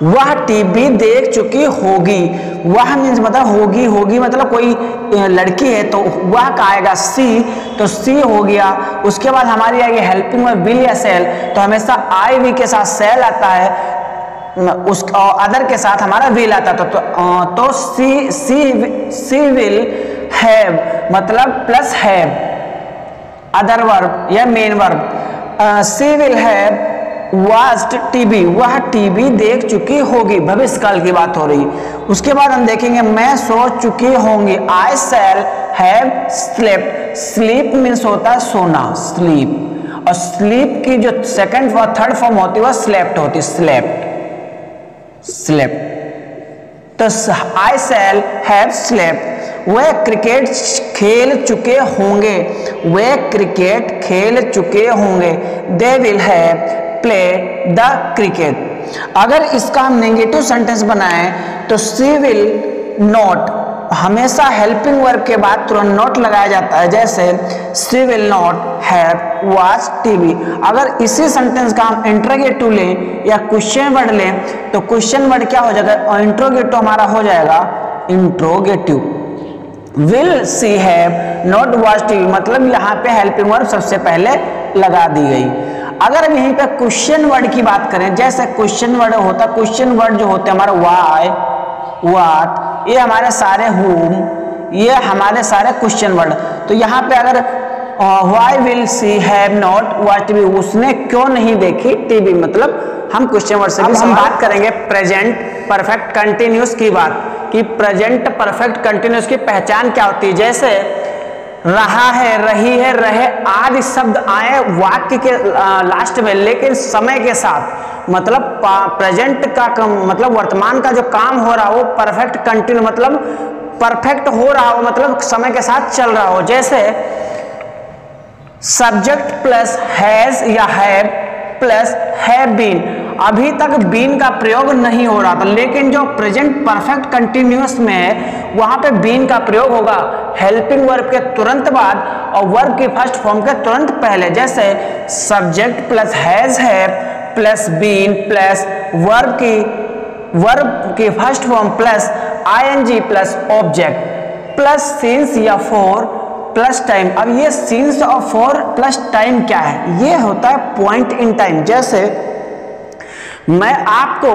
वह टीवी देख चुकी होगी, वह मीन्स मतलब होगी, होगी मतलब कोई लड़की है तो वह का आएगा सी, तो सी हो गया। उसके बाद हमारी आएगी हेल्पिंग वर्ब विल या सेल, तो हमेशा आई वी के साथ सेल आता है, उस अदर के साथ हमारा विल आता है। तो सी विल हैव मतलब प्लस हैव अदर वर्ब या main verb. She will have watched TV, वह टीवी देख चुकी होगी, भविष्य काल की बात हो रही। उसके बाद हम देखेंगे मैं सो चुकी होंगी, I shall have slept. Sleep means होता है सोना, स्लीप, और स्लीप की जो सेकंड व थर्ड फॉर्म होती है वह स्लेप्ट होती है, स्लेप्ट, स्लेप्ट। तो आई शैल हैव स्लेप्ट। वे क्रिकेट खेल चुके होंगे, वे क्रिकेट खेल चुके होंगे, they will have play the cricket. अगर इसका हम नेगेटिव सेंटेंस बनाएं तो सी विल नॉट, हमेशा हेल्पिंग वर्ब के बाद तुरंत नॉट लगाया जाता है। जैसे she will not have watch TV. अगर इसी सेंटेंस का हम इंट्रोगेटिव लें या क्वेश्चन वर्ड लें तो क्वेश्चन वर्ड क्या हो जाएगा, इंट्रोगेटिव हमारा हो जाएगा interrogative. Will see have not watch TV मतलब यहाँ पे हेल्पिंग वर्ब सबसे पहले लगा दी गई। अगर हम यहीं पे क्वेश्चन वर्ड की बात करें, जैसे क्वेश्चन वर्ड होता है, क्वेश्चन वर्ड जो होते हैं हमारा वाई, व्हाट, ये हमारे सारे हुम, ये हमारे सारे क्वेश्चन वर्ड। तो यहाँ पे अगर why will see have not watch TV, उसने क्यों नहीं देखी टीवी, मतलब हम क्वेश्चन वर्ड से। अब हम बात करेंगे प्रेजेंट परफेक्ट कंटिन्यूस की बात, कि प्रेजेंट परफेक्ट कंटिन्यूस की पहचान क्या होती है। जैसे रहा है, रही है, रहे आदि शब्द आए वाक्य के लास्ट में, लेकिन समय के साथ, मतलब प्रेजेंट का मतलब वर्तमान का जो काम हो रहा हो परफेक्ट कंटिन्यू मतलब परफेक्ट हो रहा हो, मतलब समय के साथ चल रहा हो। जैसे सब्जेक्ट प्लस हैज या हैव प्लस हैव बीन, अभी तक बीन का प्रयोग नहीं हो रहा था, लेकिन जो प्रेजेंट परफेक्ट कंटिन्यूअस में है वहां पे बीन का प्रयोग होगा हेल्पिंग वर्ब के तुरंत बाद और वर्ब की फर्स्ट फॉर्म के तुरंत पहले। जैसे subject plus has have plus been plus verb की first form plus ING plus object plus since या फॉर प्लस टाइम। अब ये सिंस और फॉर प्लस टाइम क्या है, ये होता है पॉइंट इन टाइम। जैसे मैं आपको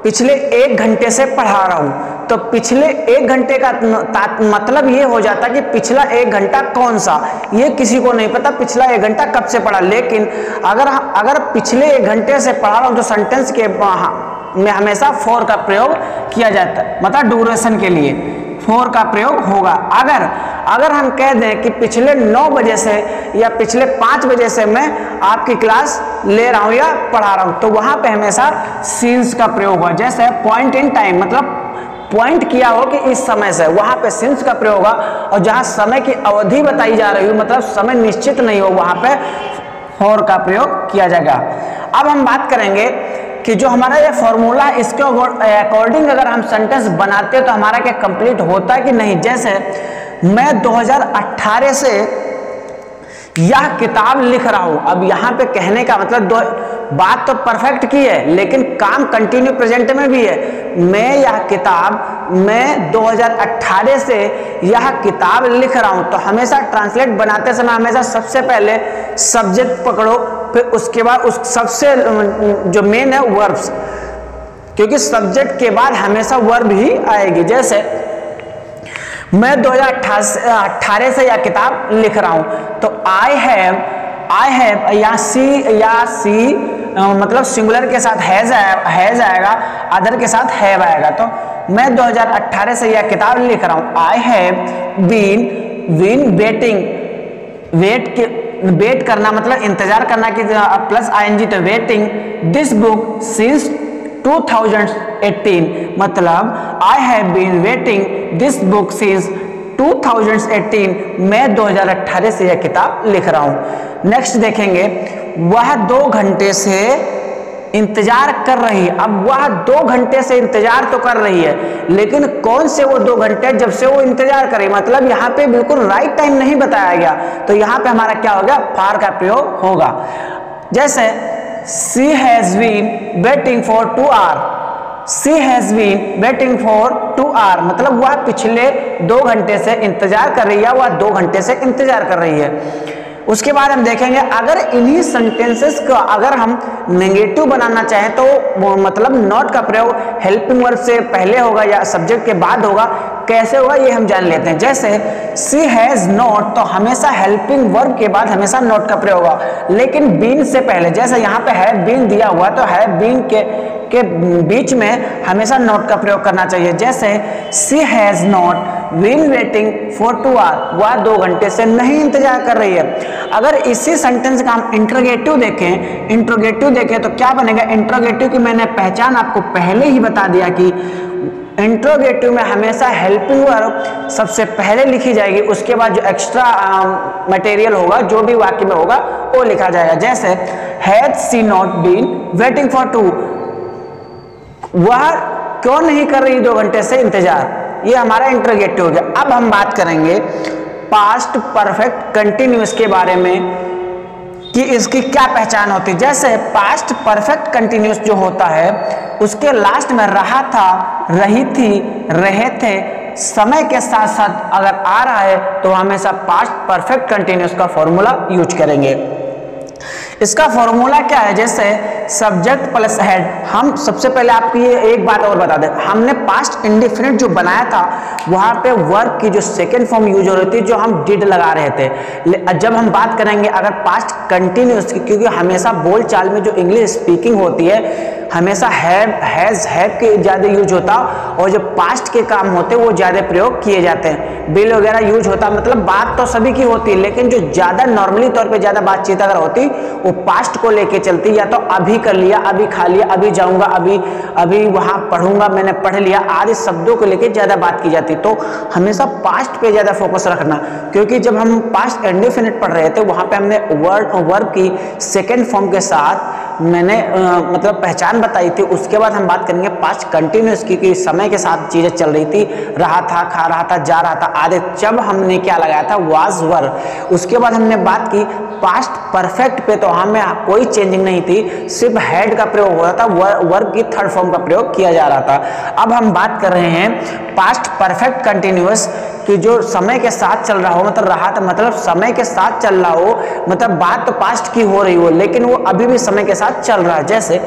पिछले 1 घंटे से पढ़ा रहा हूं, तो पिछले 1 घंटे का मतलब ये हो जाता कि पिछला 1 घंटा कौन सा, ये किसी को नहीं पता पिछला 1 घंटा कब से पढ़ा। लेकिन अगर पिछले 1 घंटे से पढ़ा रहा हूं तो सेंटेंस के में हमेशा फॉर का प्रयोग किया जाता है, मतलब ड्यूरेशन के लिए फॉर का प्रयोग होगा। अगर हम कह दें कि पिछले 9 बजे से या पिछले 5 बजे से मैं आपकी क्लास ले रहा हूं या पढ़ा रहा हूं, तो वहां पे हमेशा सिंस का प्रयोग होगा। जैसे पॉइंट इन टाइम मतलब पॉइंट किया हो कि इस समय से, वहां पे सिंस का प्रयोग होगा। और जहां समय की अवधि बताई जा रही हो मतलब समय निश्चित नहीं हो, वहां पे फॉर का प्रयोग किया जाएगा। अब हम बात करेंगे कि जो हमारा ये फॉर्मूला है इसके अकॉर्डिंग अगर हम सेंटेंस बनाते हैं तो हमारा क्या कंप्लीट होता है कि नहीं। जैसे मैं 2018 से यह किताब लिख रहा हूं, अब यहां पे कहने का मतलब बात तो परफेक्ट की है लेकिन काम कंटिन्यू प्रेजेंट में भी है। मैं 2018 से यह किताब लिख रहा हूं, तो हमेशा ट्रांसलेट बनाते समय हमेशा सबसे पहले सब्जेक्ट पकड़ो, फिर उसके बाद उस सबसे जो मेन है वर्ब्स, क्योंकि सब्जेक्ट के बाद हमेशा वर्ब ही आएगी। जैसे मैं 2018 से यह किताब लिख रहा हूं, तो आई हैव या सी मतलब सिंगुलर के साथ हैज आएगा, अदर के साथ हैव आएगा। तो मैं 2018 से यह किताब लिख रहा हूं। आई हैव बीन वेट करना मतलब इंतजार करना कि प्लस आईएनजी, तो वेटिंग दिस बुक सिंस 2018 मतलब I have been waiting this book since 2018, मैं 2018 से यह किताब लिख रहा हूं। नेक्स्ट देखेंगे, वह 2 घंटे से इंतजार कर रही है। अब वह 2 घंटे से इंतजार तो कर रही है, लेकिन कौन से वो 2 घंटे जब से वो इंतजार कर रही है, मतलब यहाँ पे बिल्कुल राइट टाइम नहीं बताया गया, तो यहाँ पे हमारा क्या होगा, फॉर का प्रयोग होगा। जैसे she has been waiting for 2 hours, she has been waiting for 2 hours मतलब वह पिछले 2 घंटे से इंतजार कर रही है, वह 2 घंटे से इंतजार कर रही है। उसके बाद हम देखेंगे, अगर इन्हीं सेंटेंसेस को अगर हम नेगेटिव बनाना चाहें तो मतलब नॉट का प्रयोग हेल्पिंग वर्ब से पहले होगा या सब्जेक्ट के बाद होगा। कैसे होगा ये हम जान लेते हैं। जैसे सी हैज नॉट, तो हमेशा हेल्पिंग वर्ब के बाद हमेशा नॉट का प्रयोग होगा, लेकिन बीन से पहले। जैसे यहाँ पे हैव बीन दिया हुआ, तो हैव बीन के बीच में हमेशा नॉट का प्रयोग करना चाहिए। जैसे she has not been waiting for 2 hours, वह 2 घंटे से नहीं इंतजार कर रही है। अगर इसी सेंटेंस का हम इंट्रोगेटिव देखें तो क्या बनेगा। इंट्रोगेटिव की मैंने पहचान आपको पहले ही बता दिया कि इंट्रोगेटिव में हमेशा हेल्पिंग वर्ब सबसे पहले लिखी जाएगी, उसके बाद जो एक्स्ट्रा मटेरियल होगा जो भी वाक्य में होगा वो लिखा जाएगा। जैसे had she not been waiting for 2, वह क्यों नहीं कर रही 2 घंटे से इंतजार, ये हमारा इंट्रोगेटिव हो गया। अब हम बात करेंगे पास्ट परफेक्ट कंटिन्यूअस के बारे में कि इसकी क्या पहचान होती है। जैसे पास्ट परफेक्ट कंटिन्यूअस जो होता है उसके लास्ट में रहा था, रही थी, रहे थे समय के साथ साथ अगर आ रहा है तो हमेशा पास्ट परफेक्ट कंटिन्यूअस का फॉर्मूला यूज करेंगे। इसका फॉर्मूला क्या है। जैसे सब्जेक्ट प्लस हेड, हम सबसे पहले आपको ये एक बात और बता दें, हमने पास्ट इंडेफिनिट जो बनाया था वहां पे वर्ब की जो सेकंड फॉर्म यूज हो रही थी, जो हम डिड लगा रहे थे। जब हम बात करेंगे अगर पास्ट कंटिन्यूअस की, क्योंकि हमेशा बोल चाल में जो इंग्लिश स्पीकिंग होती है हमेशा हैव हैज हैव के ज़्यादा यूज होता, और जो पास्ट के काम होते वो ज़्यादा प्रयोग किए जाते हैं। बिल वगैरह यूज होता, मतलब बात तो सभी की होती है, लेकिन जो ज़्यादा नॉर्मली तौर पे ज़्यादा बातचीत अगर होती वो पास्ट को लेके चलती, या तो अभी कर लिया, अभी खा लिया, अभी जाऊंगा, अभी वहाँ पढ़ूंगा, मैंने पढ़ लिया, आदि शब्दों को लेके ज़्यादा बात की जाती। तो हमेशा पास्ट पे ज़्यादा फोकस रखना, क्योंकि जब हम पास्ट इंडेफिनिट पढ़ रहे थे वहाँ पे हमने वर्ब की सेकेंड फॉर्म के साथ मैंने मतलब पहचान बताई थी। उसके बाद हम बात करेंगे पास्ट कंटिन्यूअस की, कि समय के साथ चीजें चल रही थी, रहा था, खा रहा था, जा रहा था आदि, जब हमने क्या लगाया था वाज वर। उसके बाद हमने बात की पास्ट परफेक्ट पे, तो हमें कोई चेंजिंग नहीं थी, सिर्फ हैड का प्रयोग हो रहा था, वर्ब की थर्ड फॉर्म का प्रयोग किया जा रहा था। अब हम बात कर रहे हैं पास्ट परफेक्ट कंटिन्यूअस कि जो समय के साथ चल रहा हो, मतलब रहा था मतलब समय के साथ चल रहा हो, मतलब बात तो पास्ट की हो रही हो लेकिन वो अभी भी समय के साथ चल रहा है। जैसे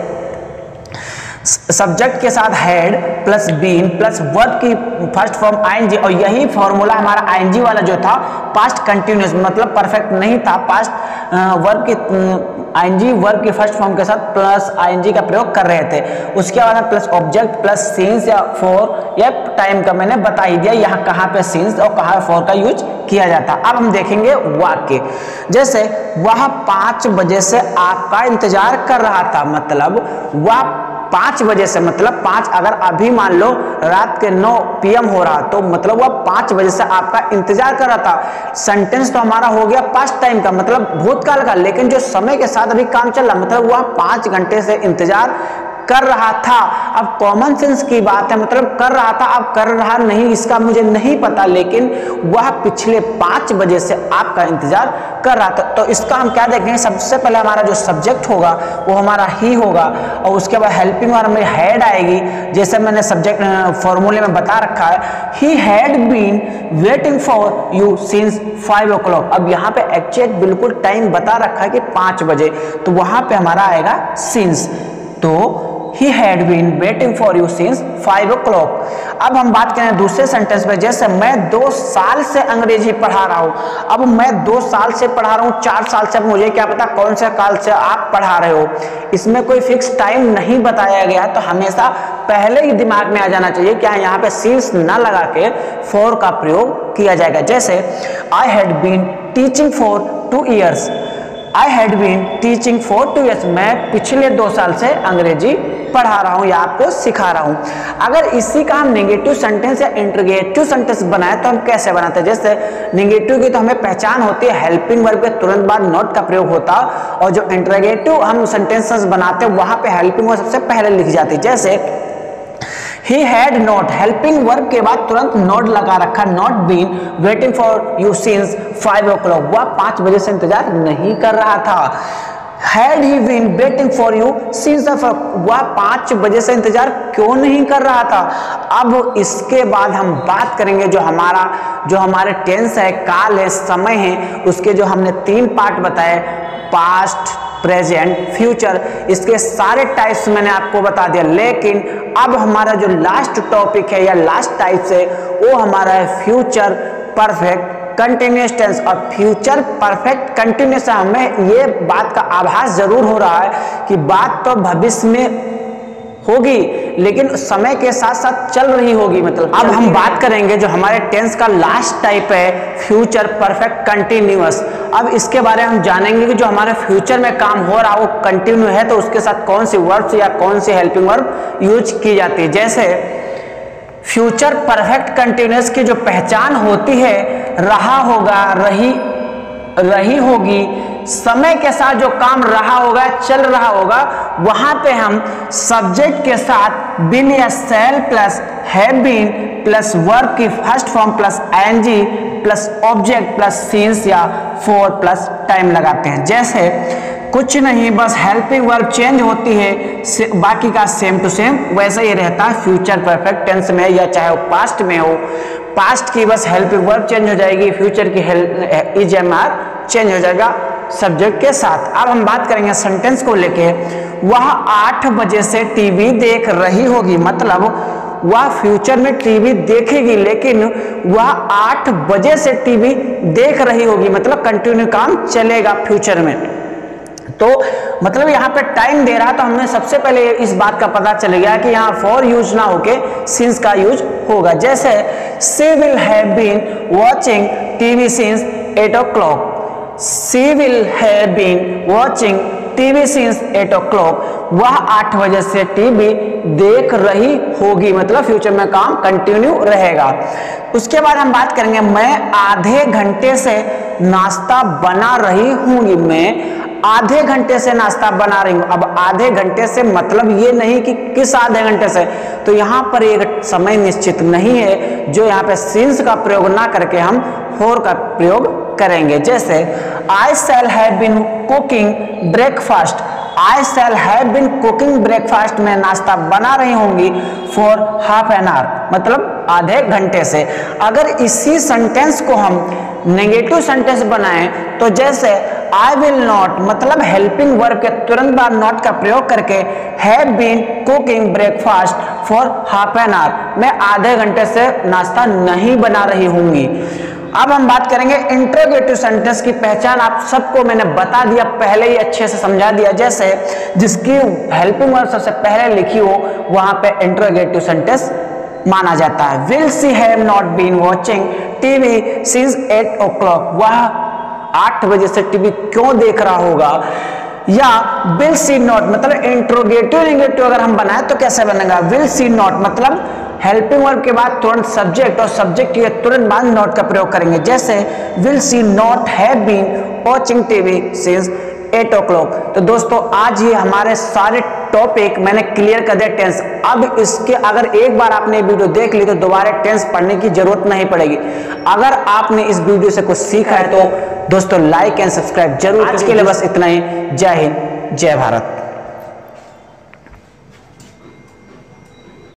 सब्जेक्ट के साथ had plus been plus verb की फर्स्ट फॉर्म आईएनजी, और यही फॉर्मूला हमारा आईएनजी वाला जो था पास्ट कंटिन्यूअस मतलब परफेक्ट नहीं था, पास्ट वर्ब की आईएनजी वर्ब की फर्स्ट फॉर्म के साथ प्लस आईएनजी का प्रयोग कर रहे थे। उसके बाद प्लस ऑब्जेक्ट प्लस सीन्स या फॉर या टाइम का मैंने बता ही दिया, यहाँ कहाँ पे सीन्स और कहाँ फॉर का यूज किया जाता। अब हम देखेंगे वाक्य। जैसे वह 5 बजे से आपका इंतजार कर रहा था, मतलब वह 5 बजे से, मतलब 5 अगर अभी मान लो रात के 9 PM हो रहा तो मतलब वह 5 बजे से आपका इंतजार कर रहा था। सेंटेंस तो हमारा हो गया पास्ट टाइम का मतलब भूतकाल का, लेकिन जो समय के साथ अभी काम चल रहा मतलब वह 5 घंटे से इंतजार कर रहा था। अब कॉमन सेंस की बात है, मतलब कर रहा था, अब कर रहा नहीं इसका मुझे नहीं पता, लेकिन वह पिछले 5 बजे से आपका इंतजार कर रहा था। तो इसका हम क्या देखेंगे, सबसे पहले हमारा जो सब्जेक्ट होगा वो हमारा ही होगा, और उसके बाद हेल्पिंग वर्ब में हैड आएगी, जैसे मैंने सब्जेक्ट फॉर्मूले में बता रखा है, he had been waiting for you since 5 o'clock। अब यहाँ पे एग्जैक्ट बिल्कुल टाइम बता रखा है कि 5 बजे, तो वहां पे हमारा आएगा सिंस। तो he had been waiting for you since 5 o'clock। अब हम बात करें दूसरे सेंटेंस में, जैसे मैं 2 साल से अंग्रेजी पढ़ा रहा हूँ। अब मैं 2 साल से पढ़ा रहा हूँ, 4 साल से, अब मुझे क्या पता कौन से काल से आप पढ़ा रहे हो। इसमें कोई फिक्स टाइम नहीं बताया गया, तो हमेशा पहले ही दिमाग में आ जाना चाहिए क्या यहाँ पे सिंस ना लगा के फॉर का प्रयोग किया जाएगा। जैसे I had been teaching for 2 years। I had been teaching for 2 years, मैं पिछले 2 साल से अंग्रेजी पढ़ा रहा हूँ या आपको सिखा रहा हूँ। अगर इसी का हम नेगेटिव सेंटेंस या इंटरोगेटिव सेंटेंस बनाए तो हम कैसे बनाते हैं। जैसे नेगेटिव की तो हमें पहचान होती है, हेल्पिंग वर्ब के तुरंत बाद नॉट का प्रयोग होता, और जो इंटरोगेटिव हम सेंटेंसेस बनाते हैं वहां पे हेल्पिंग वर्ब सबसे पहले लिखी जाती है। जैसे he had not, helping verb के बाद तुरंत नॉट लगा रखा, not been waiting for you since 5 o'clock, वह 5 बजे से इंतजार नहीं कर रहा था। Had he been waiting for you since वह 5 बजे से इंतजार क्यों नहीं कर रहा था। अब इसके बाद हम बात करेंगे जो हमारे टेंस है, काल है, समय है, उसके जो हमने 3 पार्ट बताए, पास्ट, प्रेजेंट, फ्यूचर, इसके सारे टाइप्स मैंने आपको बता दिया। लेकिन अब हमारा जो लास्ट टॉपिक है या लास्ट टाइप्स है वो हमारा है फ्यूचर परफेक्ट कंटिन्यूअस टेंस। और फ्यूचर परफेक्ट कंटिन्यूअस हमें ये बात का आभास जरूर हो रहा है कि बात तो भविष्य में होगी लेकिन समय के साथ साथ चल रही होगी। मतलब अब हम बात करेंगे जो हमारे टेंस का लास्ट टाइप है फ्यूचर परफेक्ट कंटिन्यूअस। अब इसके बारे में हम जानेंगे कि जो हमारे फ्यूचर में काम हो रहा है वो कंटिन्यू है तो उसके साथ कौन सी वर्ब्स या कौन सी हेल्पिंग वर्ब यूज की जाती है। जैसे फ्यूचर परफेक्ट कंटिन्यूअस की जो पहचान होती है, रहा होगा, रही होगी, समय के साथ जो काम रहा होगा, चल रहा होगा, वहां पे हम सब्जेक्ट के साथ बीन या shall plus have been plus verb की first form plus ING plus object plus since या फॉर प्लस टाइम लगाते हैं। जैसे कुछ नहीं, बस हेल्पिंग वर्ब चेंज होती है, बाकी का सेम टू सेम वैसा ही रहता है फ्यूचर परफेक्ट टेंस में या चाहे वो पास्ट में हो। पास्ट की बस हेल्पिंग वर्ब चेंज हो जाएगी, फ्यूचर की ईजेएमआर चेंज हो जाएगा सब्जेक्ट के साथ। अब हम बात करेंगे सेंटेंस को लेके, वह 8 बजे से टीवी देख रही होगी, मतलब वह फ्यूचर में टीवी देखेगी लेकिन वह 8 बजे से टीवी देख रही होगी, मतलब कंटिन्यू काम चलेगा फ्यूचर में। तो मतलब यहाँ पे टाइम दे रहा तो हमें सबसे पहले इस बात का पता चल गया कि यहाँ फॉर यूज ना होके सिंस का यूज होगा। जैसे she will have been watching TV since 8 o'clock। She will have been watching TV since 8 o'clock। वह 8 बजे से टीवी देख रही होगी, मतलब फ्यूचर में काम कंटिन्यू रहेगा। उसके बाद हम बात करेंगे मैं आधे घंटे से नाश्ता बना रही हूँगी। मैं आधे घंटे से नाश्ता बना रही हूँ। अब आधे घंटे से मतलब ये नहीं कि किस आधे घंटे से, तो यहाँ पर एक समय निश्चित नहीं है जो यहाँ पे सिंस का प्रयोग ना करके हम फॉर का प्रयोग करेंगे। जैसे I shall have been cooking breakfast. I shall have been cooking breakfast, में नाश्ता बना रही होंगी फॉर हाफ एन आवर, मतलब आधे घंटे से। अगर इसी सेंटेंस को हम नेगेटिव सेंटेंस बनाएं तो जैसे आई विल नॉट, मतलब हेल्पिंग वर्ब के तुरंत बाद नॉट का प्रयोग करके have been cooking breakfast for half an hour, मैं आधे घंटे से नाश्ता नहीं बना रही होंगी। अब हम बात करेंगे इंट्रोगेटिव सेंटेंस की पहचान। आप सबको मैंने बता दिया, पहले ही अच्छे से समझा दिया। जैसे जिसकी हेल्पिंग वर्ब सबसे पहले लिखी हो वहां पे इंट्रोगेटिव सेंटेंस माना जाता है। Will she have not been watching TV since 8 o'clock। वह 8 बजे से टीवी क्यों देख रहा होगा। या विल शी नॉट, मतलब इंट्रोगेटिव नेगेटिव अगर हम बनाए तो कैसे बनेगा। विल शी नॉट मतलब हेल्पिंग वर्ब के बाद तुरंत सब्जेक्ट और सब्जेक्ट के तुरंत बाद नॉट का प्रयोग करेंगे। जैसे will she not have been watching TV since 8 o'clock। तो दोस्तों आज ये हमारे सारे टॉपिक मैंने क्लियर कर दिया टेंस। अब इसके अगर एक बार आपने वीडियो देख ली तो दोबारा टेंस पढ़ने की जरूरत नहीं पड़ेगी। अगर आपने इस वीडियो से कुछ सीखा है तो दोस्तों लाइक एंड सब्सक्राइब जरूर। आज के लिए बस इतना ही। जय हिंद, जय भारत।